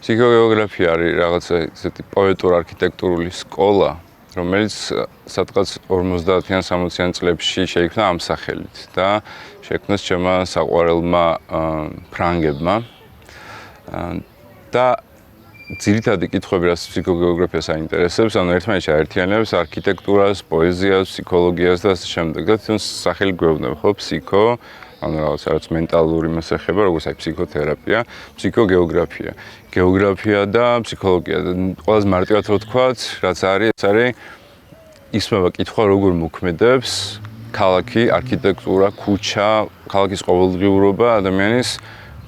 ფსიქოგეოგრაფია არის რაღაცა ისეთი პოეტურ-არქიტექტურული სკოლა, რომელიც სადღაც 50-იან 60-იან წლებში შეიქმნა ამ სახელით და შექმნეს ჩემმა საყვარელმა ფრანგებმა და ძირითადი კითხვები, რაც ფსიქოგეოგრაფიას აინტერესებს, ანუ ერთმანეთს აერთიანებს არქიტექტურას, პოეზიას, ფსიქოლოგიას და ასე შემდეგ. და თვითონ სახელი გვეუბნება, ხო, ფსიქო, ანუ რაღაც მენტალური მოსახება, როგორც აი ფსიქოთერაპია, ფსიქოგეოგრაფია, გეოგრაფია და ფსიქოლოგია. ყველაზე მარტივად რო ვთქვათ, რაც არის, ეს არის ისმება კითხვა, როგორ მოქმედებს ქალაქი, არქიტექტურა, ქუჩა, ქალაქის ყოველდღიურობა ადამიანის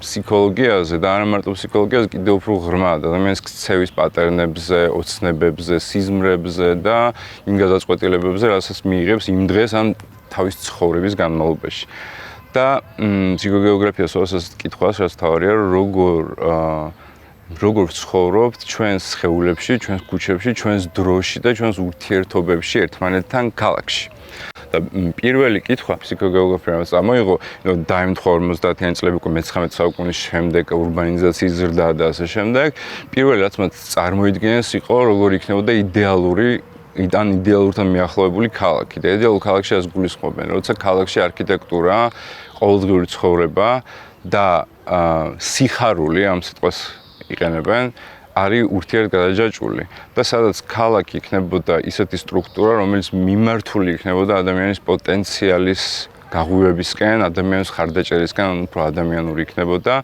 ფსიქოლოგიაზე და არა მარტო ფსიქოლოგიაზე, კიდევ უფრო ღრმად ადამიანის ქცევის პატერნებზე, ოცნებებზე, სიზმრებზე და იმ გადაწყვეტილებებზე, რასაც მიიღებს იმ დღეს ან თავის ცხოვრების განმავლობაში. და ფსიქოგეოგრაფიას უასაც კითხვას, რაც თავარია, როგორ ვცხოვრობთ ჩვენს სხეულებში, ჩვენს ქუჩებში, ჩვენს დროში და ჩვენს ურთიერთობებში ერთმანეთთან ქალაქში. და პირველი კითხვა ფსიქოგეოგრაფიამ წამოიღო, დაემთხვა 50-იანი წლები უკვე მე-19 საუკუნის შემდეგ ურბანიზაციის ზრდა და ასე შემდეგ. პირველი რაც მათ წარმოიდგინეს იყო, როგორ იქნებოდა იდეალურთან მიახლოებული ქალაქი. და იდეალურ ქალაქში ას გულისხმობენ, როცა ქალაქში არქიტექტურა, ყოველდღიური ცხოვრება და სიხარული ამ სიტყვას იყენებენ, არის ურთიერთგადაჯაჭვული და სადაც ქალაქი იქნებოდა ისეთი სტრუქტურა, რომელიც მიმართული იქნებოდა ადამიანის პოტენციალის გაღვივებისკენ, ადამიანის ხარდაჭერისკენ, უფრო ადამიანური იქნებოდა,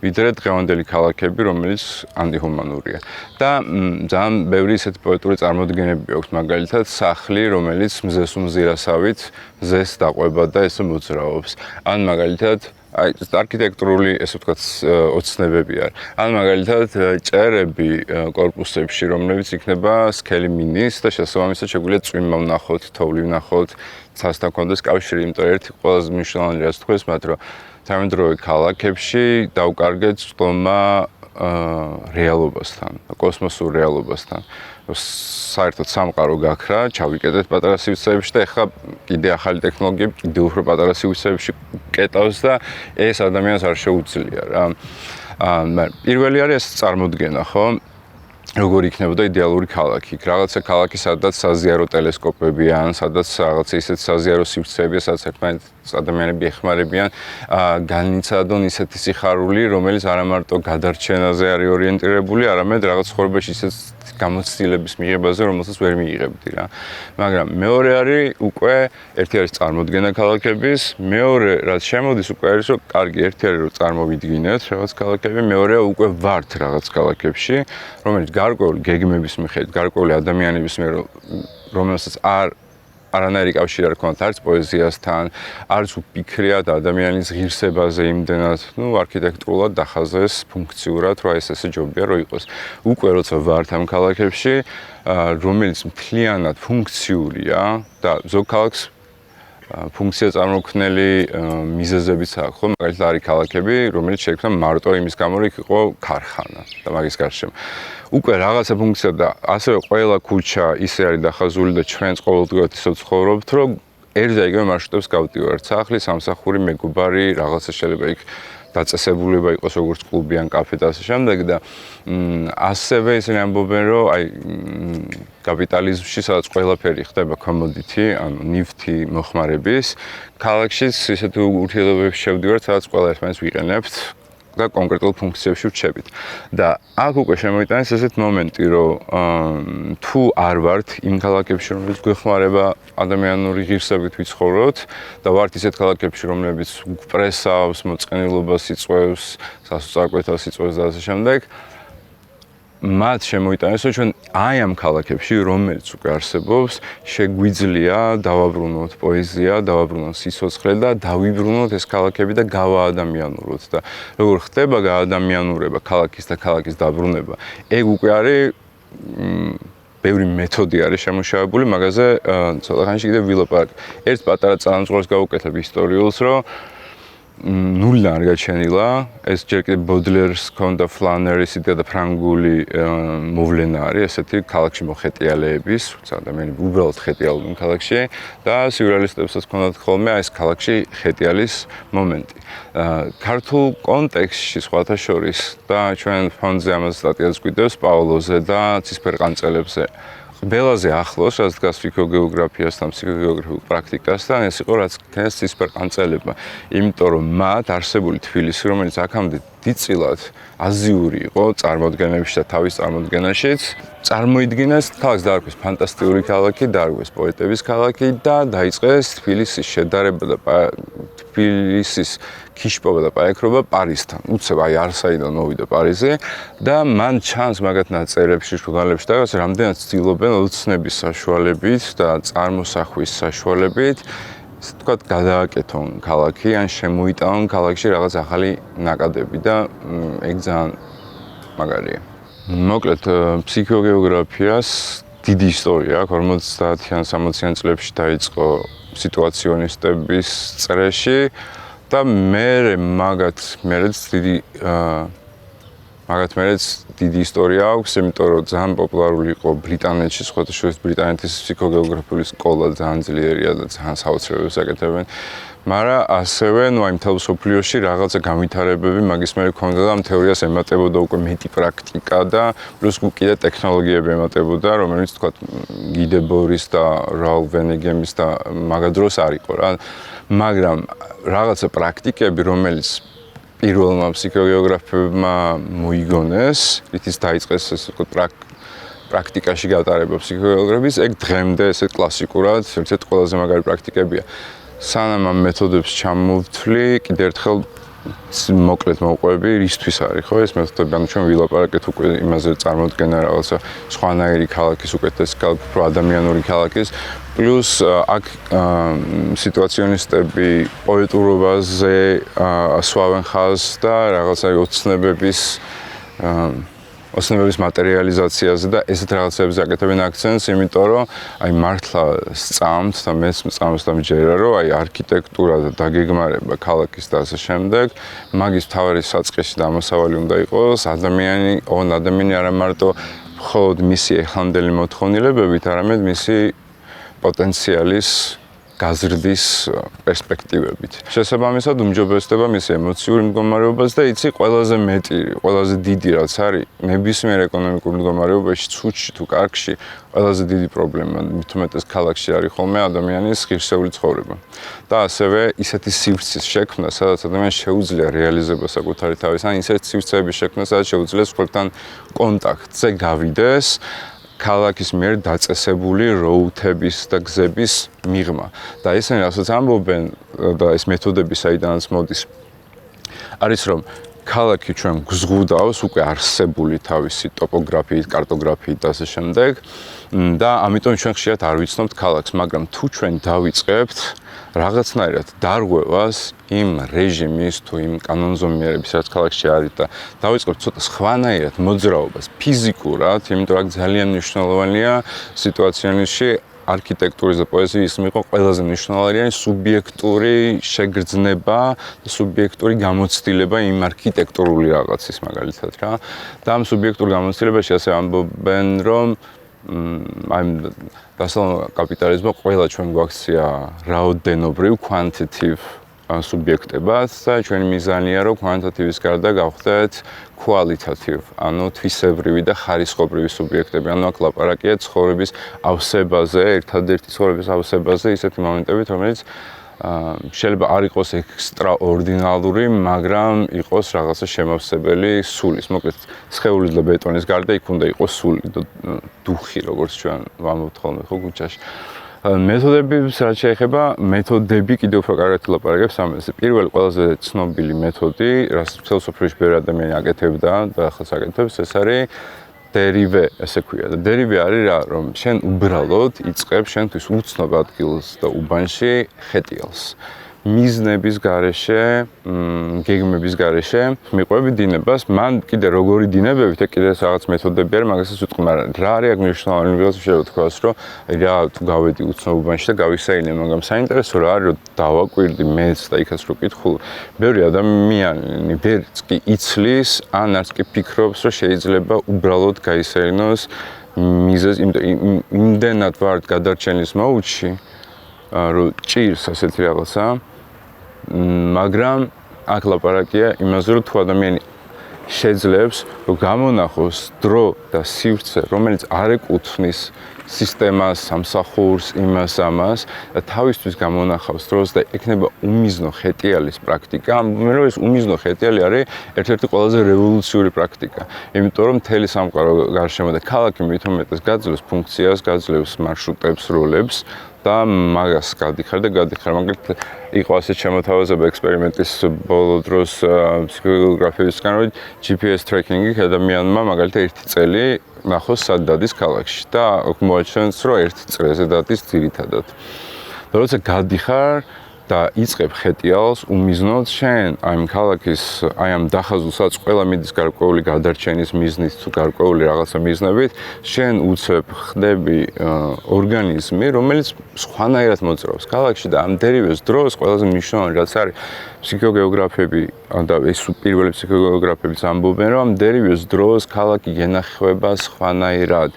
ვიდრე დღევანდელი ქალაქები, რომელიც ანტიჰუმანურია. და ძალიან ბევრი ისეთი პოეტური წარმოდგენები აქვს, მაგალითად, სახლი, რომელიც მზეს უმზირასავით მზეს დაყვება და ესე მოძრაობს. ან მაგალითად აი არქიტექტურული, ესე ვთქვათ, ოცნებები არის. ან მაგალითად ჭერები კორპუსებში, რომლებიც იქნება სქელი მინის და შესაბამისად შეგვიძლია წვიმა ვნახოთ, თოვლი ვნახოთ, ცასთან კონდეს კავშირი, იმიტომ რომ ერთი ყველაზე მნიშვნელოვანი რაც თქვენს მათ, რომ თანამედროვე ქალაქებში დავკარგეთ წვდომა რეალობასთან, კოსმოსურ რეალობასთან. საერთოდ სამყარო გაქრა, ჩავიკეტეთ პატარა სივრცეებში და ეხლა კიდე ახალი ტექნოლოგიები კიდე უფრო პატარა სივრცეებში კეტავს და ეს ადამიანს არ შეუძლია რა. პირველი არის ეს წარმოდგენა, ხო? როგორ იქნებოდა იდეალური ქალაქი. რაღაცა ქალაქი, სადაც საზიარო ტელესკოპებია, ან სადაც რაღაცა ისეთ საზიარო სივრცეებია, სადაც ერთმანეთს ადამიანები ეხმარებიან, განიცადონ ისეთი სიხარული, რომელიც არა მარტო გადარჩენაზე არის ორიენტირებული, არამედ რაღაც ცხოვრებაში ისეთ გამოცდილების მიღებაზე, რომელსაც ვერ მიიღებდი რა. მაგრამ მეორე არის უკვე ერთი არის წარმოდგენა ქალაქების, მეორე რაც შემოდის უკვე არის, რომ კარგი, ერთი არის რომ წარმოვიდგინეთ რაღაც ქალაქები, მეორეა უკვე ვართ რაღაც ქალაქებში, რომელიც გარკვეული გეგმების მიხედვით, გარკვეული ადამიანების მიერ, რომელსაც არანაირი კავშირი არ ქონდათ არც პოეზიასთან, არც უფიქრიათ ადამიანის ღირსებაზე იმდენად, არქიტექტურულად დახაზეს ფუნქციურად, რომ ესე ჯობია რომ იყოს. უკვე როცა ვართ ამ ქალაქებში, რომელიც მთლიანად ფუნქციურია და ზოგ ქალაქს ფუნქცია წარმოქმნელი მიზეზებიც აქვს, ხო? მაგალითად არის ქალაქები, რომელიც შეიქმნა მარტო იმის გამო, რომ იქ იყო ქარხანა და მაგის გარშემო. უკვე რაღაცა ფუნქცია და ასევე ყველა ქუჩა ისე არის დახაზული და ჩვენს ყოველდღიურად ისე ვცხოვრობთ, რომ ერთ და იგივე მარშრუტებს გავდივართ. სახლის, სამსახური, მეგობარი, რაღაცა შეიძლება იქ დაწესებულება იყოს როგორც კლუბი ან კაფე და ასე შემდეგ და ასევე ისინი ამბობენ, რომ აი კაპიტალიზმში სადაც ყველაფერი ხდება commodity, ანუ ნივთი მოხმარების, ქალაქშიც ისეთი ურთიერთობებში შევდივართ, სადაც ყველა ერთმანეთს ვიყენებთ და კონკრეტულ ფუნქციებში ვრჩებით. და აქ უკვე შემოიტანეს ესეთ მომენტი, რომ თუ არ ვართ იმ ქალაქებში, რომელიც გვეხმარება ადამიანური ღირსებით ვიცხოვროთ და ვართ ისეთ ქალაქებში, რომლებიც უპრესავს, მოწყენილობას იწვევს, სასწაკვეთას იწვევს და ასე შემდეგ, მათ შემოიტანეს, რომ ჩვენ აი ამ ქალაქებში, რომელიც უკვე არსებობს, შეგვიძლია დავაბრუნოთ პოეზია, დავაბრუნოთ სიცოცხლე და დავიბრუნოთ ეს ქალაქები და გავაადამიანუროთ და როგორ ხდება გაადამიანურება ქალაქის და ქალაქის დაბრუნება. ეგ უკვე არის ბევრი მეთოდი არის შემუშავებული, მაგაზე ცოტა ხანში კიდევ ვილაპარაკ. ერთ პატარა წამსვლელს გავუკეთებ ისტორიულს, რომ ნულიდან არ გაჩენილა. ეს ჯერ კიდევ ბოდლერს ჰქონდა ფლანერის იდეა და ფრანგული მოვლენა არის ესეთი ქალაქში მოხეტიალეების, ადამიანი უბრალოდ ხეტიალობენ ქალაქში და სიურეალისტებსაც ჰქონდათ ხოლმე ეს ქალაქში ხეტიალის მომენტი. ქართულ კონტექსტში სხვათა შორის და ჩვენ ფონდზე ამას სტატიას გვიდევს პაოლოზე და ცისფერყანწელებზე. ყველაზე ახლოს, რაც დგას ფიქროგეოგრაფიასთან, ფსიქოგეოგრაფიულ პრაქტიკასთან, ეს იყო რაც ქენს ცისფერყანწელებმა. იმიტომ რომ მათ არსებული თბილისი, რომელიც აქამდე დიდწილად აზიური იყო წარმოდგენებში და თავის წარმოდგენაშიც, წარმოიდგინეს ქალაქს დაარქვეს ფანტასტიკური ქალაქი, დაარქვეს პოეტების ქალაქი და დაიწყეს თბილისის შედარება და თბილისის ქიშპობა და პაექრობა პარიზთან. უცებ აი არსაიდან მოვიდა პარიზი და მან ჩანს მაგათ ნაწერებში, ჟურნალებში და რამდენად ცდილობენ ოცნების საშუალებით და წარმოსახვის საშუალებით ისე თქვათ გადააკეთონ ქალაქი ან შემოიტანონ ქალაქში რაღაც ახალი ნაკადები და ეგ ძალიან მაგარია. მოკლედ ფსიქოგეოგრაფიას დიდი ისტორია აქვს 50-იან 60-იან წლებში დაიწყო სიტუაციონისტების წრეში და მერეც დიდი ისტორია აქვს, იმიტომ რომ ძალიან პოპულარული იყო ბრიტანეთში, სხვათა შორის ბრიტანეთის ფსიქოგეოგრაფიული სკოლა ძალიან ძლიერია და ძალიან საოცრებებს აკეთებენ. მაგრამ ასევე, აი მთელ მსოფლიოში რაღაცა განვითარებები მაგის მერე ქონდა და ამ თეორიას ემატებოდა უკვე მეტი პრაქტიკა და პლუს კიდე ტექნოლოგიები ემატებოდა, რომელიც თქვა გიდებორის და რაულ ვენეგემის და მაგადროს არ იყო რა. მაგრამ რაღაცა პრაქტიკები, რომელიც პირველმა ფსიქოგეოგრაფებმა მოიგონეს, რის დაიწყეს ესე ვთქვათ პრაქტიკაში გატარება ფსიქოგეოგრაფიის, ეგ დღემდე ესე კლასიკურად ერთ-ერთი ყველაზე მაგარი პრაქტიკებია. სანამ ამ მეთოდებს ჩამოვთვლი, კიდევ ერთხელ მოკლედ მოვყვები, რისთვის არის ხო ეს მეთოდები, ანუ ჩვენ ვილაპარაკეთ უკვე იმაზე წარმოდგენა რაღაცა სხვანაირი ქალაქის, უკეთესი ქალაქის, უფრო ადამიანური ქალაქის, პლუს აქ სიტუაციონისტები პოეტურობაზე ასვავენ ხაზს და რაღაცა ოცნებების მატერიალიზაციაზე და ესეთ რაღაცებზე აკეთებენ აქცენტს, იმიტომ რომ აი მართლა სწამთ და მეც სწამს და მჯერა, რომ აი არქიტექტურა და დაგეგმარება ქალაქის და ასე შემდეგ, მაგის მთავარი საწყისი და ამოსავალი უნდა იყოს ადამიანი არა მარტო მხოლოდ მისი ეხანდელი მოთხოვნილებებით, არამედ მისი პოტენციალის გაზრდის პერსპექტივებით. შესაბამისად უმჯობესდება მისი ემოციური მდგომარეობას და იცი ყველაზე დიდი რაც არის ნებისმიერ ეკონომიკურ მდგომარეობაში, ცუდში თუ კარგში, ყველაზე დიდი პრობლემა მithumetes ქალაქში არის ხოლმე ადამიანის ღირსეული ცხოვრება. და ასევე ისეთი სივრცის შექმნა, სადაც ადამიანს შეუძლია რეალიზება საკუთარი თავის, ან ისეთი სივრცეების შექმნა, სადაც შეუძლია სხვებთან კონტაქტზე გავიდეს. ქალაქის მიერ დაწესებული როუთების და გზების მიღმა. და ესენი რასაც ამბობენ და ეს მეთოდები საიდანაც მოდის, არის რომ ქალაქი ჩვენ გვზღუდავს უკვე არსებული თავისი ტოპოგრაფიით, კარტოგრაფიით და ასე შემდეგ და ამიტომ ჩვენ ხშირად არ ვიცნობთ ქალაქს, მაგრამ თუ ჩვენ დავიწყებთ რაღაცნაირად დარღვევას იმ რეჟიმის თუ იმ კანონზომიერების, რაც ქალაქში არის და დავიწყებთ ცოტა სხვანაირად მოძრაობას ფიზიკურად, იმიტომ რომ ძალიან მნიშვნელოვანია სიტუაციონში არქიტექტურის და პოეზიის მიყო ყველაზე მნიშვნელოვანი სუბიექტური შეგრძნება და სუბიექტური გამოცდილება იმ არქიტექტურული რაღაცის მაგალითად რა. და ამ სუბიექტურ გამოცდილებაში ასე ამბობენ, რომ აი დასავლურ კაპიტალიზმმა ყველა ჩვენ გვაქცია რაოდენობრივ quantitative სუბიექტებას და ჩვენი მიზანია რომ quantitative-ის გარდა გავხდეთ qualitative, ანუ თვისებრივი და ხარისხობრივი სუბიექტები. ანუ აქ ლაპარაკია ცხოვრების ავსებაზე, ერთადერთი ცხოვრების ავსებაზე, ისეთი მომენტებით, რომელიც შეიძლება არ იყოს ექსტრაორდინალური, მაგრამ იყოს რაღაცა შემავსებელი სულის. მოკლედ, სხეულის და ბეტონის გარდა იქ უნდა იყოს სული და დუხი, როგორც ჩვენ ვამბობთ ხოლმე ხო ქუჩაში. მეთოდები, რაც შეეხება, მეთოდები კიდევ უფრო კარგად ლაპარაკებს ამაზე. პირველი ყველაზე ცნობილი მეთოდი, რაც მთელ სოფლიოში ბევრი ადამიანი აკეთებდა და ახალს აკეთებს, ეს არის დერივე, ესე ქვია. და დერივე არის რა, რომ შენ უბრალოდ იწყებ შენთვის უცნობ ადგილს და უბანში ხეტიალს. მიზნების გარეშე, გეგმების გარეშე მიყვები დინებას, მან კიდე როგორი დინებები და კიდე რაღაც მეთოდები არის, მაგასაც ვიტყვი, მაგრამ რა არის აქ მნიშვნელოვანი, ვიღაცა შეიძლება თქვას, რომ რა თუ გავედი უცნობობაში და გავისაინე, მაგრამ საინტერესო რა არის, რომ დავაკვირდი მეც და იქაც რო კითხულ, ბევრი ადამიანი ვერც კი იცლის, ან არც კი ფიქრობს, რომ შეიძლება უბრალოდ გაისაინოს მიზეზ იმდენად ვართ გადარჩენის მოუჩი, რომ ჭირს ასეთი რაღაცა, მაგრამ აქ ლაპარაკია იმაზე, რომ თუ ადამიანი შეძლებს, რომ გამონახოს დრო და სივრცე, რომელიც არ ეკუთვნის სისტემას, სამსახურს, იმას, ამას და თავისთვის გამონახავს დროს და ექნება უმიზნო ხეტიალის პრაქტიკა, ამბობენ, რომ ეს უმიზნო ხეტიალი არის ერთ-ერთი ყველაზე რევოლუციური პრაქტიკა. იმიტომ რომ მთელი სამყარო გარშემო და ქალაქი მით უმეტეს გაძლევს ფუნქციას, გაძლევს მარშრუტებს, როლებს და მაგას გადიხარ და გადიხარ. მაგალითად, იყო ასეთ შემოთავაზება ექსპერიმენტის ბოლო დროს ფსიქოგეოგრაფიისგან, რომ GPS ტრეკინგით ადამიანმა მაგალითად 1 წელი ნახოს სად დადის ქალაქში და მოაჩვენს, რომ 1 წრეზე დადის ძირითადად. როცა გადიხარ და იწყებ ხეტიალს უმიზნოდ შენ აი ამ ქალაქის აი ამ დახაზულსაც ყველა მიდის გარკვეული გადარჩენის მიზნით თუ გარკვეული რაღაცა მიზნებით შენ უცებ ხდები ორგანიზმი რომელიც სხვანაირად მოძრაობს ქალაქში და ამ დერივეს დროს ყველაზე მნიშვნელოვანი რაც არის ფსიქოგეოგრაფები და ეს პირველი ფსიქოგეოგრაფებიც ამბობენ რომ ამ დერივეს დროს ქალაქი გენახება სხვანაირად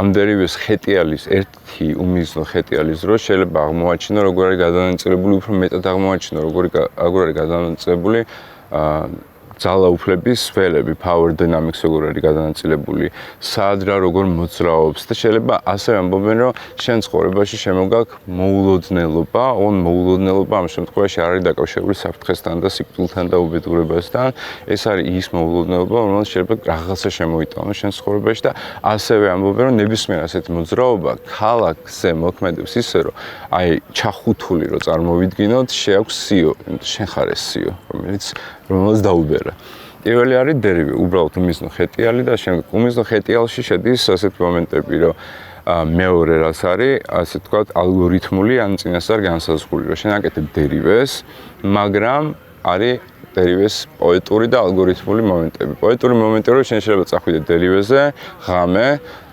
ამ დერივეს ხეტიალის ერთი უმიზნო ხეტიალის დროს შეიძლება აღმოაჩინო როგორ არის გადანაწილებული უფრო მეტად აღმოაჩინო როგორ არის გადანაწილებული ძალაუფლების სფეროები, power dynamics როგორ არის გადანაწილებული, სად რა როგორ მოძრაობს და შეიძლება ასევე ამბობენ რომ შენ ცხოვრებაში შემოგაქვს მოულოდნელობა, მოულოდნელობა ამ შემთხვევაში არ არის დაკავშირებული საფრთხესთან და სიკვდილთან და უბედურებასთან, ეს არის ის მოულოდნელობა, რომელიც შეიძლება რაღაცა შემოიტანოს შენ ცხოვრებაში და ასევე ამბობენ რომ ნებისმიერ ასეთ მოძრაობა ქალაქზე მოქმედებს ისე რომ აი ჩახუთული რო წარმოვიდგინოთ, შეაქვს სიო, შენ ხარ ეს სიო, რომელიც დაუბერა. პირველი არის დერივი, უბრალოდ უმიზნო ხეტიალი და შემდეგ უმიზნო ხეტიალში შედის ასეთ მომენტები, რომ მეორე რაც არის, ასე ვთქვათ, ალგორითმული ან წინასწარ განსაზღვრული, რომ შენ აკეთებ დერივეს, მაგრამ არის დერივეს პოეტური და ალგორითმული მომენტები. პოეტური მომენტები, რომ შენ შეიძლება წახვიდე დერივეზე, ღამე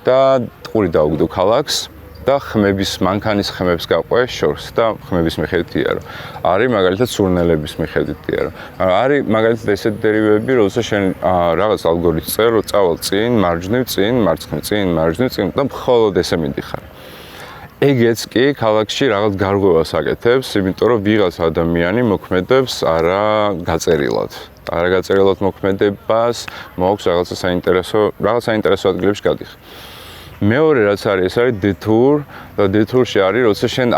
და ტყური დაუგდო ქალაქს და ხმების მანქანის ხმებს გაყვე შორს და ხმების მიხედვითია რომ არის მაგალითად სურნელების მიხედვითია რომ არის მაგალითად ესეთ დერივები როცა შენ რაღაც ალგორითმს წერ რომ წავალ წინ მარჯვნივ წინ მარცხნივ წინ მარჯვნივ წინ და მხოლოდ ესე მიდიხარ ეგეც კი ქალაქში რაღაც გარღვევას აკეთებს იმიტომ რომ ვიღაც ადამიანი მოქმედებს არა გაწერილად მოქმედებას მოაქვს რაღაც საინტერესო ადგილებში გადიხარ მეორე რაც არის ეს არის detour და detour-ში არის როცა შენ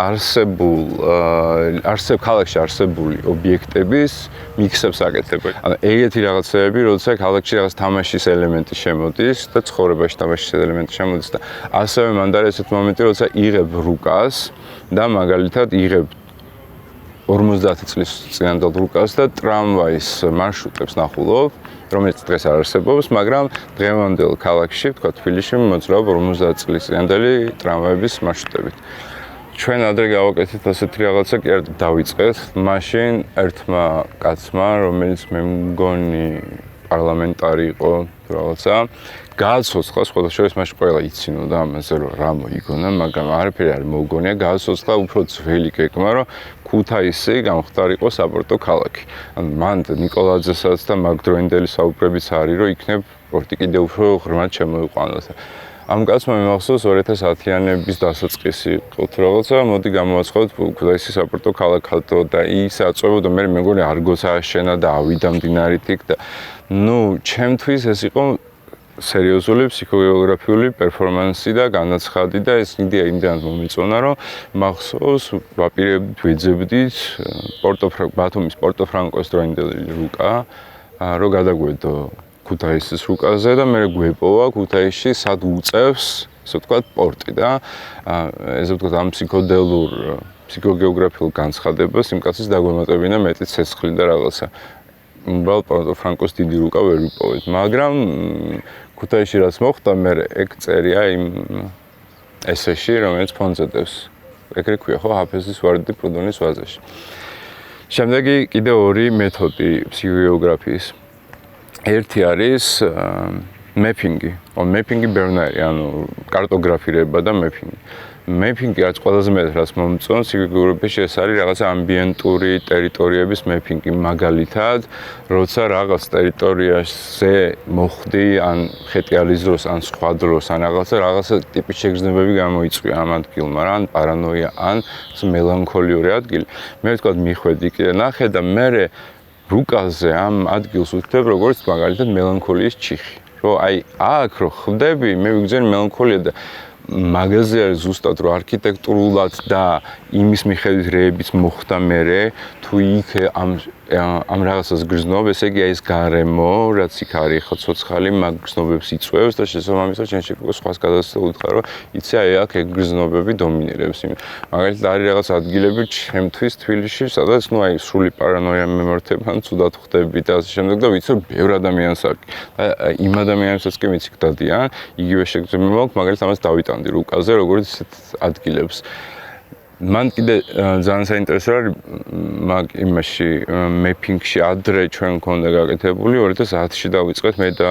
ქალაქში არსებული ობიექტების მიქსებს აკეთებ. ანუ ეგეთი რაღაცები როცა ქალაქში რაღაც თამაშის ელემენტი შემოდის და ცხოვრებაში თამაშის ელემენტი შემოდის და ასევე მანდ არის ესეთ მომენტი როცა იღებ რუკას და მაგალითად იღებ 50 წლის წინანდელ რუკას და ტრამვაის მარშრუტებს ნახულობ რომელიც დღეს არ არსებობს, მაგრამ დღევანდელ ქალაქში, თქვა თბილისში მოძრაობ 50 წლის წინანდელი ტრამვაების მარშრუტებით. ჩვენ ადრე გავაკეთეთ ასეთი რაღაცა, კი არ დავიწყეთ. მაშინ ერთმა კაცმა, რომელიც მე მგონი პარლამენტარი იყო, რაღაცა, გააცოცხლა, სხვადასხვა მაშინ ყველა იცინოდა ამაზე, რომ რა მოიგონა, მაგრამ არაფერი არ მოუგონია, გააცოცხლა უფრო ძველი გეგმა, რომ ქუთაისი გამختارიყო საპორტო ქალაქი. ანუ მან ნიკოლაძესაც და მაგდროინდელი საუბრებიც არის, რომ იქნებ პორტი კიდევ უფრო ღრმად შემოიყვანოს. ამ კაცმა მიმახსოვს 2010-იანების დასაწყისი ყოთ რაღაცა, მოდი გამოვაცხადოთ ქუთაისი საპორტო ქალაქად და ის აწვევოდა მე მეგონი არგოს ააშენა და ავიდა მდინარით იქ და ჩემთვის ეს იყო სერიოზული ფსიქოგეოგრაფიული პერფორმანსი და განაცხადი და ეს იდეა იმდენად მომიწონა, რომ მახსოვს ვაპირებდით, ვეძებდით ბათუმის პორტო-ფრანკოს დროინდელი რუკა, რომ გადაგვედო ქუთაისის რუკაზე და მე გვეპოვა ქუთაისში სად უწევს, ესე ვთქვათ, პორტი და ესე ვთქვათ, ამ ფსიქოგეოგრაფიულ განცხადებას იმ კაცის დაგვემატებინა მეტი ცეცხლი და რაღაცა. უბრალოდ პორტო-ფრანკოს დიდი რუკა ვერ ვიპოვეთ, მაგრამ ქუთაისში რაც მოხდა, მე ეგ წერია იმ ესეში, რომელიც ფონზედებს. ეგრე ქვია, ხო, ჰაფეზის ვარდი პრუდონის ვაზაში. შემდეგი კიდე ორი მეთოდი ფსიქოგეოგრაფიის. ერთი არის მეფინგი. მეფინგი ბერნარი, ანუ კარტოგრაფირება და მეფინგი. მეფინგი რაც ყველაზე მეტად რაც მომწონს ფსიქოგეოგრაფიაში ეს არის რაღაცა ამბიენტური ტერიტორიების მეფინგი. მაგალითად, როცა რაღაც ტერიტორიაზე მოხდი, ან ხეტიალის დროს, ან სხვა დროს, ან რაღაცა ტიპის შეგრძნებები გამოიწვია ამ ადგილმა, ან პარანოია, ან მელანქოლიური ადგილი. მე ვთქვათ, მიხვედი კიდე ნახე და მე რუკაზე ამ ადგილს ვთქვი, როგორც მაგალითად მელანქოლიის ჩიხი. რომ აი აქ რო ხდები, მე ვიგზავნა მელანქოლია და მაგაზე არის ზუსტად რომ არქიტექტურულად და იმის მიხედვით რეებიც მოხდა მე თუ იქ ამ რაღაცას გრძნობ, ესე იგი ეს გარემო, რაც იქ არის ხო ცოცხალი, მაგ გრძნობებს იწვევს და შესაბამისად შენ შეგვიძლია სხვას გადასწრებულ უთხრა, რომ იცი აი აქ ეგ გრძნობები დომინირებს. მაგალითად არის რაღაც ადგილები ჩემთვის თბილისში, სადაც ნუ აი სრული პარანოია მემართება, ან ცუდად ხვდები და ასე შემდეგ და ვიცი რომ ბევრ ადამიანს აქვს. იმ ადამიანებსაც კი ვიცი გდადიან, იგივე შეგრძნება მაქვს, მაგალითად ამას დავიტანდი რუკაზე, როგორც ისეთ ადგილებს. მან კიდე ძალიან საინტერესო არის მაგ იმაში მეფინგში ადრე ჩვენ გქონდა გაკეთებული 2010-ში დავიწყეთ მე და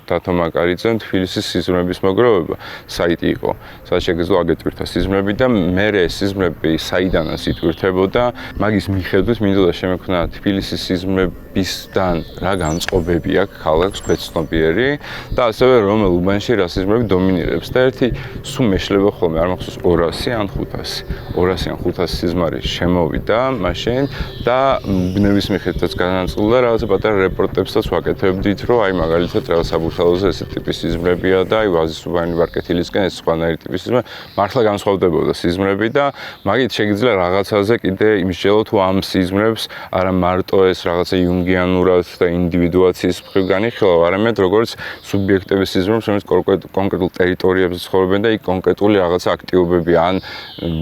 დათო მაკარიძემ თბილისის სიზმრების მოგროვება საიტი იყო, სადაც შეგეძლო აგეტვირთა სიზმრები და მე ეს სიზმრები საიდანაც იტვირთებოდა, მაგის მიხედვით მინდოდა შემექმნა თბილისის სიზმრებისგან რა განწყობები აქვს ქალაქს ქვეცნობიერი და ასევე რომელ უბანში რა სიზმრები დომინირებს და ერთი სულ მეშლება ხოლმე არ მახსოვს 200 ან 500 ან 500 სიზმარი შემოვიდა მაშინ და ბნევის მიხედვითაც განაწილდა რაღაცა პატარა რეპორტებსაც ვაკეთებდით, რომ აი მაგალითად რაღაც საბურთალოზე ესეთი ტიპის სიზმრებია და აი ვაზისუბანი ვარკეთილისკენ ეს სხვანაირი ტიპის სიზმრე მართლა განსხვავდებოდა სიზმრები და მაგით შეგიძლია რაღაცაზე კიდე იმსჯელო თუ ამ სიზმრებს არა მარტო ეს რაღაცა იუნგიანურად და ინდივიდუაციის მხრივ განიხილავ, არამედ როგორც სუბიექტების სიზმრებს, რომელიც კონკრეტულ ტერიტორიებზე ცხოვრობენ და იქ კონკრეტული რაღაცა აქტივობები ან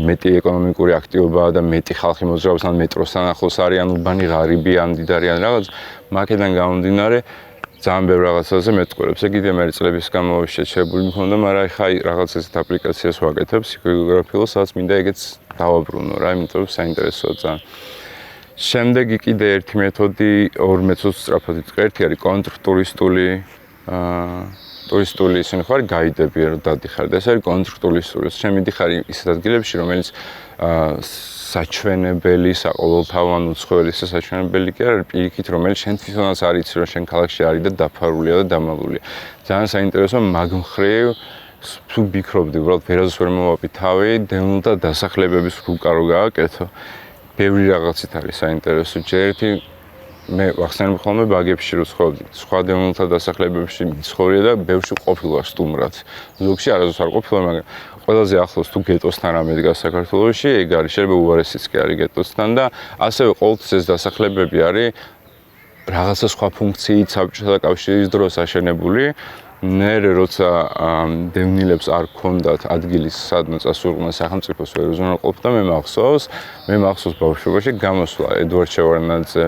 მეტი ეკონომიკური აქტივობაა და მეტი ხალხი მოძრაობს ან მეტროსთან ახლოს არის ან უბანი ღარიბი ან მდიდარი ან რაღაც მაგედან გამომდინარე ძალიან ბევრ რაღაცაზე მეტყურებს. ეგ კიდე მე წლების განმავლობაში შეჩერებული მქონდა, მაგრამ ახლა რაღაც ესეთ აპლიკაციას ვაკეთებ ფსიქოგეოგრაფიულ, სადაც მინდა ეგეც დავაბრუნო რა, იმიტომ რომ საინტერესოა ძალიან. შემდეგი კიდე ერთი მეთოდი, ორ მეთოდს სწრაფად ვიწყე. ერთი არის კონტრტურისტული ტურისტული ისინი ხარ გაიდები რომ დადიხარ და ეს არის კონტრტურისტული. შენ მიდიხარ ისეთ ადგილებში, რომელიც საჩვენებელი, საყოველთაო უცხოელი საჩვენებელი კი არის პირიქით, რომელიც შენ თვითონაც არ იცი რომ შენ ქალაქში არის და დაფარულია და დამალულია. ძალიან საინტერესო მაგ მხრივ თუ ვფიქრობდი, უბრალოდ ვერაზეც ვერ მოვაპი თავი, დევნილთა დასახლებების რუკა რო გააკეთო. ბევრი რაღაცით არის საინტერესო. ჯერ ერთი მე ვახსენებ ხოლმე ბაგებში რო ცხოვრობდი. სხვა დევნილთა დასახლებებში მიცხოვრია და ბევრში ყოფილა სტუმრად. ზოგში არასდროს არ ყოფილა, მაგრამ ყველაზე ახლოს თუ გეტოსთან რამე დგას საქართველოში, ეგ არის შეიძლება უარესიც კი არის გეტოსთან და ასევე ყოველთვის ეს დასახლებები არის რაღაცა სხვა ფუნქციით საბჭოთა კავშირის დროს აშენებული. ნერე როცა დევნილებს არ ქონდათ ადგილის სადმე წასულიყო სახელმწიფოს ვერ უზრუნველყოფდა, მე მახსოვს ბავშვობაში გამოსვლა ედვარდ შევარდნაძე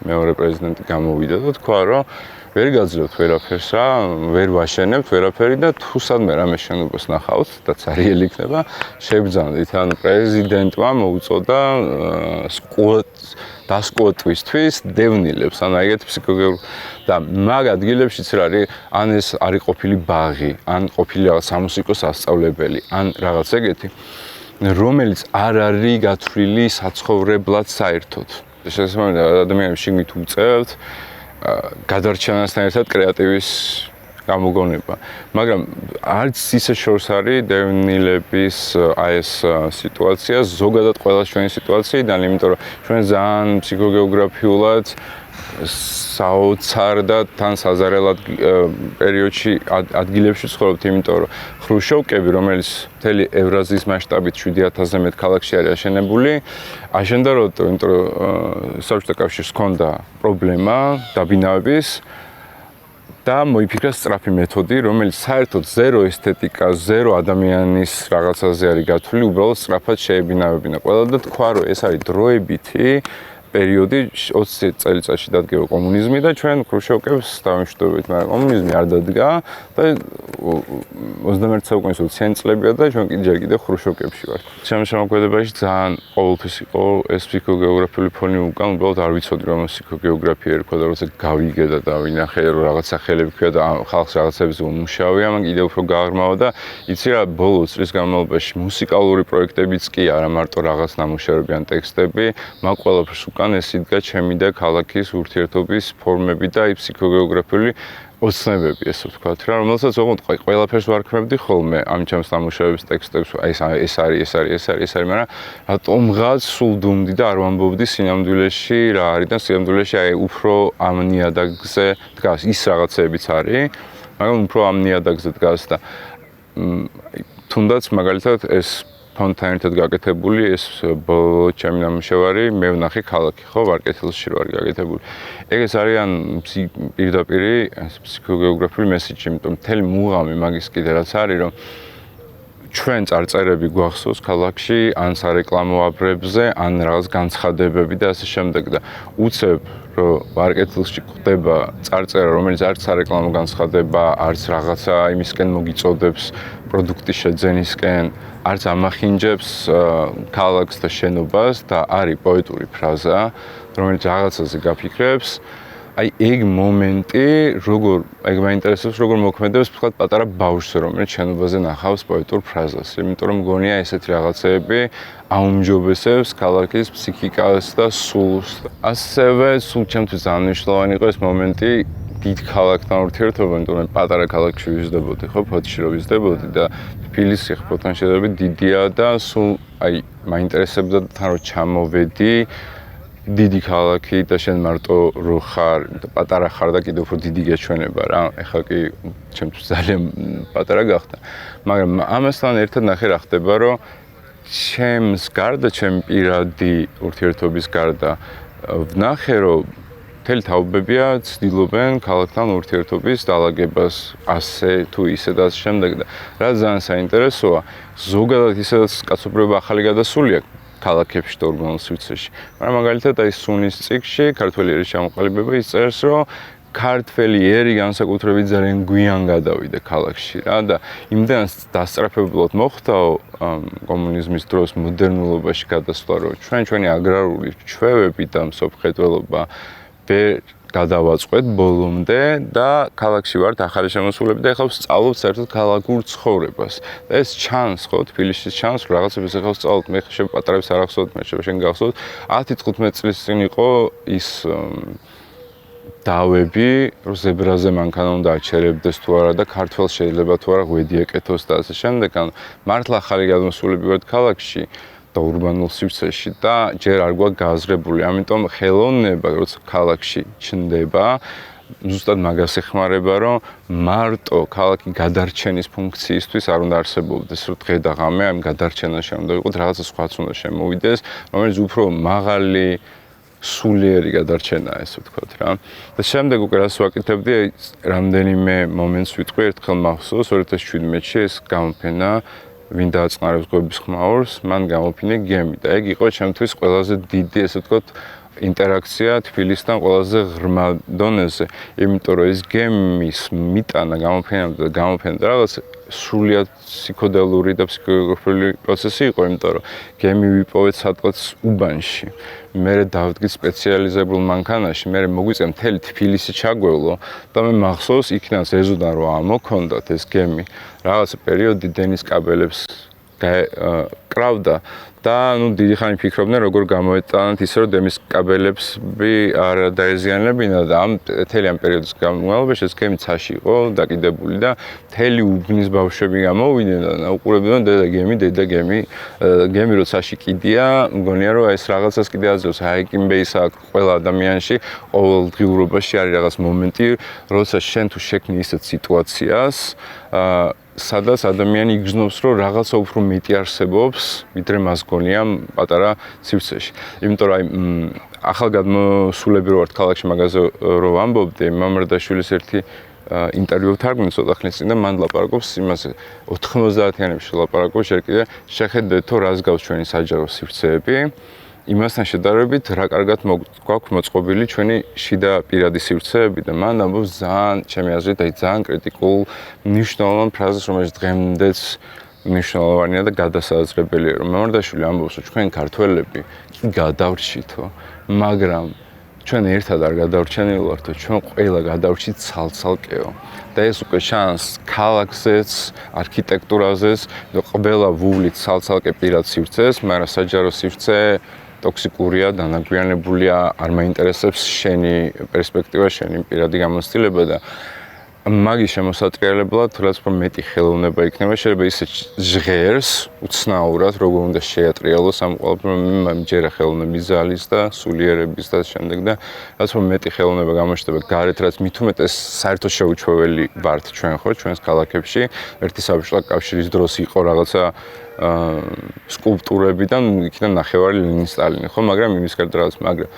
მეორე პრეზიდენტი გამოვიდა და თქვა რომ ვერ გაძლევთ ვერაფერს რა, ვერ ვაშენებთ ვერაფერი და თუ სადმე რამე შენობას ნახავთ და ცარიელი იქნება, შებრძანდით. ანუ პრეზიდენტმა მოუწოდა დასკვოტვისთვის დევნილებს, ანუ ეგეთ ფსიქოგეოგრაფ და მაგ ადგილებშიც რა არის, ან ეს არის ყოფილი ბაღი, ან ყოფილი რაღაც სამუსიკო სასწავლებელი, ან რაღაც ეგეთი, რომელიც არ არის გათვლილი საცხოვრებლად საერთოდ. შესაძლოა ადამიანებს შიგნით უწევთ გადარჩენასთან ერთად კრეატივის გამოგონება. მაგრამ არც ისე შორს არის დევნილების აი ეს სიტუაცია, ზოგადად ყველა ჩვენი სიტუაციიდან, იმიტომ რომ ჩვენ ძალიან ფსიქოგეოგრაფიულად საოცარ და თან საზარელად პერიოდში ადგილებში ცხოვრობთ, იმიტომ რომ ხრუშოვკები, რომელიც მთელი ევრაზიის მასშტაბით 7000-ზე მეტ ქალაქში არის აშენებული, აშენდა იმიტომ რომ საბჭოთა კავშირს ჰქონდა პრობლემა დაბინავების და მოიფიქრა სწრაფი მეთოდი, რომელიც საერთოდ ზერო ესთეტიკა, ზერო ადამიანის რაღაცაზე არის გათვლილი, უბრალოდ სწრაფად შეებინავებინა ყველა და თქვა, რომ ეს არის დროებითი პერიოდი 20 წელიწადში დადგება კომუნიზმი და ჩვენ ხრუშჩოვკებს დავიმშვიდობებით, მაგრამ კომუნიზმი არ დადგა და 21 საუკუნის 20-იანი წლებია და ჩვენ ჯერ კიდევ ხრუშჩოვკებში ვართ. ჩემს შემოქმედებაში ძალიან ყოველთვის იყო ეს ფსიქოგეოგრაფიული ფონი უკან, უბრალოდ არ ვიცოდი რომ ფსიქოგეოგრაფია ერქვა და როცა გავიგე და დავინახე რომ რაღაც სახელები ქვია და ხალხს რაღაცებზე უმუშავია, მან კიდევ უფრო გააღრმავა და იცი რა ბოლო წლის განმავლობაში მუსიკალური პროექტებიც კი არა მარტო რაღაც ნამუშევრები ან ტექსტები, მაგ ყველაფერს უკან ეს იდგა ჩემი და ქალაქის ურთიერთობის ფორმები და ფსიქოგეოგრაფიული ოცნებები, ესე ვთქვათ რა, რომელსაც ოღონდ ყველაფერს ვარქმევდი ხოლმე ამ ჩემს ნამუშევრების ტექსტებს, ეს არის, მაგრამ რატომღაც სულ დუმდი და არ ვამბობდი სინამდვილეში რა არის და სინამდვილეში აი უფრო ამ ნიადაგზე დგას, ის რაღაცებიც არის, მაგრამ უფრო ამ ნიადაგზე დგას და თუნდაც მაგალითად ეს ფონთან ერთად გაკეთებული ეს ბოლო ჩემი ნამუშევარი მე ვნახე ქალაქი, ხო, ვარკეთილში რო არის გაკეთებული. ეგეც არიან პირდაპირ ფსიქოგეოგრაფიული მესიჯი, იმიტომ მთელი მუღამი მაგის კიდე რაც არის, რომ ჩვენ წარწერები გვახსოვს ქალაქში, ან სარეკლამო აბრებზე, ან რაღაც განცხადებები და ასე შემდეგ და უცებ რომ ვარკეთილში ხდება წარწერა, რომელიც არც სარეკლამო განცხადება, არც რაღაცა იმისკენ მოგიწოდებს პროდუქტის შეძენისკენ, არც ამახინჯებს ქალაქს და შენობას და არის პოეტური ფრაზა, რომელიც რაღაცაზე გაფიქრებს. აი ეგ მომენტი, ეგ მაინტერესებს როგორ მოქმედებს თქვა პატარა ბავშვს, რომელიც შენობაზე ნახავს პოეტურ ფრაზას. იმიტომ რომ მგონია ესეთი რაღაცეები აუმჯობესებს ქალაქის ფსიქიკას და სულს. ასევე სულ ჩემთვის ძალიან მნიშვნელოვანი იყო ეს მომენტი დიდ ქალაქთან ურთიერთობა, იმიტომ რომ პატარა ქალაქში ვიზრდებოდი, ხო, ფოთში რო ვიზრდებოდი და თბილისი ხოთან შედარებით დიდია და სულ აი მაინტერესებდა თან რომ ჩამოვედი დიდი ქალაქი და შენ მარტო რო ხარ, პატარა ხარ და კიდევ უფრო დიდი გეჩვენება რა. ეხლა კი ჩემთვის ძალიან პატარა გახდა. მაგრამ ამასთან ერთად ნახე რა ხდება, რომ ჩემს გარდა, ჩემი პირადი ურთიერთობის გარდა ვნახე, რომ მთელი თაობებია ცდილობენ ქალაქთან ურთიერთობის დალაგებას ასე თუ ისე და ასე შემდეგ და რა ძალიან საინტერესოა, ზოგადად ისაც კაცობრიობა ახალი გადასული აქვს ქალაქებში და ურბანულ სივრცეში. მაგრამ მაგალითად აი სუნის წიგნში ქართველი ერის ჩამოყალიბება იწერს, რომ ქართველი ერი განსაკუთრებით ძალიან გვიან გადავიდა ქალაქში რა და იმდენად დასწრაფებულად მოხდაო კომუნიზმის დროს მოდერნულობაში გადასვლა, რომ ჩვენი აგრარული ჩვევები და მსოფლმხედველობა ვერ გადავაწყვეთ ბოლომდე და ქალაქში ვართ ახალი შემოსულები და ეხლა ვსწავლობ საერთოდ ქალაქურ ცხოვრებას. და ეს ჩანს, ხო, თბილისში ჩანს, რომ რაღაცებს ეხლა ვსწავლობ, მე ხშირ პატარებს არ ახსოვთ, მე შენ გახსოვთ, 10-15 წლის წინ იყო ის დავები, რომ ზებრაზე მანქანა უნდა აჩერებდეს თუ არა და ქართველს შეიძლება თუ არა ღვედი ეკეთოს და ასე შემდეგ. ანუ მართლა ახალი გადმოსულები ვართ ქალაქში და ურბანულ სივრცეში და ჯერ არ გვაქვს გააზრებული. ამიტომ ხელოვნება, როცა ქალაქში ჩნდება, ზუსტად მაგას ეხმარება, რომ მარტო ქალაქი გადარჩენის ფუნქციისთვის არ უნდა არსებობდეს, რომ დღე და ღამე ამ გადარჩენაში უნდა ვიყოთ, რაღაცა სხვაც უნდა შემოვიდეს, რომელიც უფრო მაღალი სულიერი გადარჩენაა, ესე ვთქვათ რა. და შემდეგ უკვე რას ვაკეთებდი, რამდენიმე მომენტს ვიტყვი, ერთხელ მახსოვს 2017-ში ეს გამოფენა ვინ დააწყნარებს გვების ხმაურს, მან გამოფინე გემი და ეგ იყო ჩემთვის ყველაზე დიდი, ესე ვთქვათ, ინტერაქცია თბილისთან ყველაზე ღრმა დონეზე, იმიტომ რომ ეს გემის მიტანა გამოფენა და რაღაც სრულიად ფსიქოდელური და ფსიქოგეოგრაფიული პროცესი იყო, იმიტომ რომ გემი ვიპოვეთ სადღაც უბანში. მე დავდგით სპეციალიზებულ მანქანაში, მე მოგვიწია მთელი თბილისი ჩაგვევლო და მე მახსოვს იქნაც ეზოდან რომ ამოქონდათ ეს გემი, რაღაც პერიოდი დენის კაბელებს კრავდა და ნუ დიდი ხანი ფიქრობდნენ როგორ გამოეტანათ ისე რომ დენის კაბელებსი არ დაეზიანებინა და ამ მთელი ამ პერიოდის განმავლობაში ეს გემი ცაში იყო დაკიდებული და მთელი უბნის ბავშვები გამოვიდნენ და უყურებდნენ დედა გემი რო ცაში კიდია, მგონია რომ ეს რაღაცას კიდე აძლევს, ჰაიკინგბეის აქ ყველა ადამიანში ყოველდღიურობაში არის რაღაც მომენტი, როცა შენ თუ შექმნი ისეთ სიტუაციას სადაც ადამიანი იგრძნობს, რომ რაღაცა უფრო მეტი არსებობს, ვიდრე მას გონია პატარა სივრცეში. იმიტომ რომ აი ახალგადმოსულები რო ვართ ქალაქში მაგაზე რო ვამბობდი, მამრდაშვილის ერთი ინტერვიუ ვთარგმნე ცოტა ხნის წინ და მან ლაპარაკობს იმაზე 90-იანებში ლაპარაკობს, ჯერ კიდე შეხედეთ, თუ რას გავს ჩვენი საჯარო სივრცეები. იმასთან შედარებით რა კარგად გვაქვს მოწყობილი ჩვენი შიდა პირადი სივრცეები და მან ამბობს ძალიან ჩემი აზრით ძალიან კრიტიკულ მნიშვნელოვან ფრაზას, რომელიც დღემდეც მნიშვნელოვანია და გადასაზრებელია, რომ მემარდაშვილი ამბობს, რომ ჩვენ ქართველები კი გადავრჩითო, მაგრამ ჩვენ ერთად არ გადავრჩენილ ვართო, ჩვენ ყველა გადავრჩით ცალ-ცალკეო. და ეს უკვე ჩანს ქალაქზეც, არქიტექტურაზეც, ყველა ვუვლით ცალ-ცალკე პირად სივრცეს, მაგრამ საჯარო სივრცე ტოქსიკურია, დანაგვიანებულია, არ მაინტერესებს შენი პერსპექტივა, შენი პირადი გამოცდილება და მაგის შემოსატრიალებლად, რაც უფრო მეტი ხელოვნება იქნება, შეიძლება ისე ჟღერს, უცნაურად, როგორ უნდა შეატრიალოს ამ ყველაფერს, მჯერა ხელოვნების ზალის და სულიერების და შემდეგ და რაც უფრო მეტი ხელოვნება გამოჩნდება გარეთ, რაც მით უმეტეს საერთოდ შეუჩვეველი ვართ ჩვენ ხო, ჩვენს ქალაქებში, ერთი საბჭოთა კავშირის დროს იყო რაღაცა სკულპტურები და იქიდან ნახევარი ლენინ სტალინი ხო, მაგრამ იმის გარდა რაღაც, მაგრამ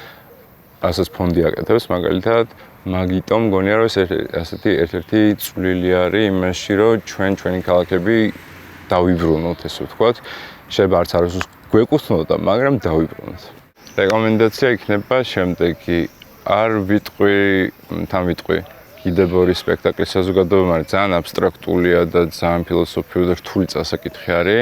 ასეც ფონდი აკეთებს მაგალითად მაგიტომ მგონია რომ ეს ასეთი ერთ-ერთი წვლილი არის იმაში რომ ჩვენი ქალაქები დავიბრუნოთ ესე ვთქვათ შეიძლება არც არასდროს გვეკუთვნოდა მაგრამ დავიბრუნოთ რეკომენდაცია იქნება შემდეგი არ ვიტყვი კიდევ ორი სპექტაკლის საზოგადოება მაგრამ ძალიან აბსტრაქტულია და ძალიან ფილოსოფიური და რთული წასაკითხი არის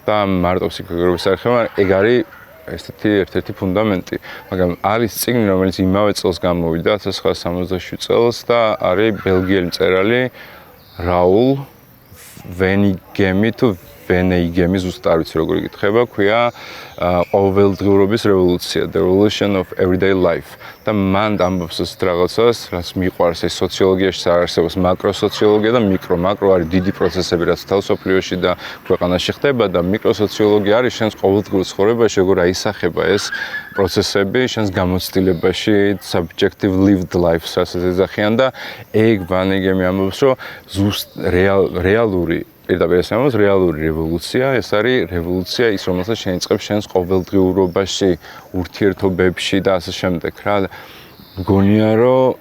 და მარტო ფსიქოლოგიის არხი მაგრამ ეგ არის ესეთი ერთ-ერთი ფუნდამენტი, მაგრამ არის წიგნი, რომელიც იმავე წელს გამოვიდა 1967 წელს და არის ბელგიელი მწერალი რაულ ვენიგემი თუ ვენეიგემი ზუსტად არ ვიცი როგორ იკითხება, ქვია ყოველდღიურობის რევოლუცია, The Revolution of Everyday Life. და მან ამბობს ეს რაღაცას, რაც მიყვარს ეს სოციოლოგიაში არსებობს მაკროსოციოლოგია და მიკრო არის დიდი პროცესები, რაც თავსოფლიოში და ქვეყანაში ხდება და მიკროსოციოლოგია არის შენს ყოველდღიურ ცხოვრებაში, როგორ აისახება ეს პროცესები შენს გამოცდილებაში, subjective lived life-ს რასაც ეძახიან და ეგ ვენეიგემი ამბობს, რომ ზუსტ რეალური პირდაპირ ამბობს რეალური რევოლუცია, ეს არის რევოლუცია ის რომელსაც შეიწყებს შენს ყოველდღიურობაში, ურთიერთობებში და ასე შემდეგ რა. მგონია რომ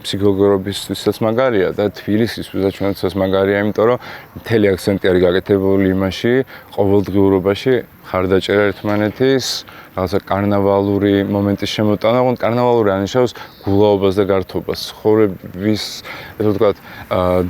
ფსიქოლოგიისთვისაც მაგარია და თბილისისთვისაც ჩვენთვისაც მაგარია, იმიტომ რომ მთელი აქცენტი არის გაკეთებული იმაში, ყოველდღიურობაში ხარდაჭერა ერთმანეთის, რაღაცა კარნავალური მომენტის შემოტანა, კარნავალური ანიშნავს გულაობას და გართობას, ცხოვრების, ესე ვთქვათ,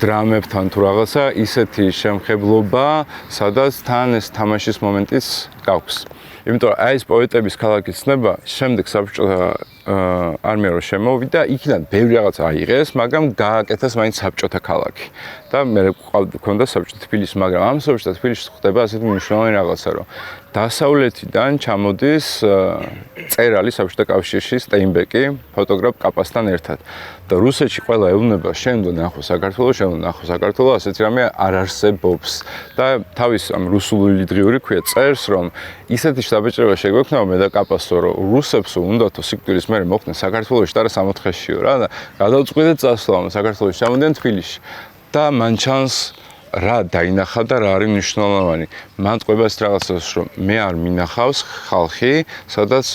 დრამებთან თუ რაღაცა ისეთი შემხებლობა, სადაც თან ეს თამაშის მომენტიც გაქვს. იმიტომ რომ აი ეს პოეტების ქალაქის ცნება შემდეგ საბჭოთა არმია რო შემოვიდა, იქიდან ბევრი რაღაც აიღეს, მაგრამ გააკეთეს მაინც საბჭოთა ქალაქი. და მე მქონდა საბჭოთა თბილისი, მაგრამ ამ საბჭოთა თბილისში ხდება ასეთი მნიშვნელოვანი რაღაცა, რომ დასავლეთიდან ჩამოდის წერალი საბჭოთა კავშირში სტეინბეკი, ფოტოგრაფ კაპასთან ერთად. და რუსეთში ყველა ეუბნება შენ უნდა ნახო საქართველოს, ასეთი რამე არ არსებობს. და თავის ამ რუსული დღიური ქვია წერს, რომ ისეთი შთაბეჭდილება შეგვექნება მე და კაპასო, რომ რუსებს უნდათო სიკვდილის მერე მოხდნენ საქართველოში და არა სამოთხეშიო რა და გადავწყვიტეთ წასვლა საქართველოში ჩამოდიან თბილისში. და მან ჩანს რა დაინახა და რა არის მნიშვნელოვანი. მან ტყვება ეს რაღაცას, რომ მე არ მინახავს ხალხი, სადაც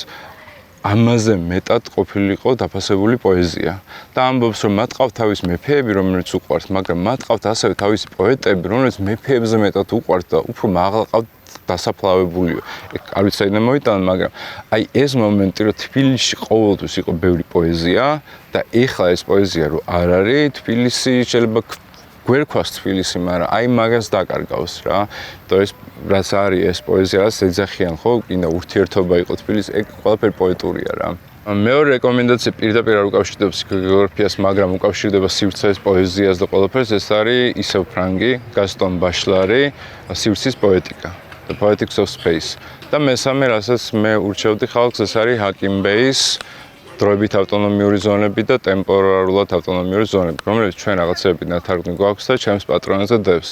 ამაზე მეტად ყოფილიყო დაფასებული პოეზია. და ამბობს, რომ მათ ყავთ თავის მეფეები, რომელიც უყვართ, მაგრამ მათ ყავთ ასევე თავისი პოეტები, რომელიც მეფეებზე მეტად უყვართ და უფრო მაღლა ყავთ დასაფლავებულიო. არ ვიცი საიდან მოვიტანა, მაგრამ აი ეს მომენტი, რომ თბილისში ყოველთვის იყო ბევრი პოეზია და ეხლა ეს პოეზია რო არ არის, თბილისი შეიძლება გვერქვას თბილისი, მაგრამ აი მაგას დაკარგავს რა. და ეს რაც არის ეს პოეზია, რაც ეძახიან ხო, კიდე ურთიერთობა იყო თბილისი, ეგ ყველაფერი პოეტურია რა. მეორე რეკომენდაცია პირდაპირ არ უკავშირდება გეოგრაფიას, მაგრამ უკავშირდება სივრცეს, პოეზიას და ყველაფერს, ეს არის ისევ ფრანგი, გასტონ ბაშლარი, სივრცის პოეტიკა. The Poetics of Space. და მესამე, რასაც მე ურჩევდი ხალხს, ეს არის ჰაკიმ ბეის დროებით ავტონომიური ზონები და ტემპორალურად ავტონომიური ზონები, რომელიც ჩვენ რაღაცები ნათარგმნი გვაქვს და ჩემს პატრონაზე დევს.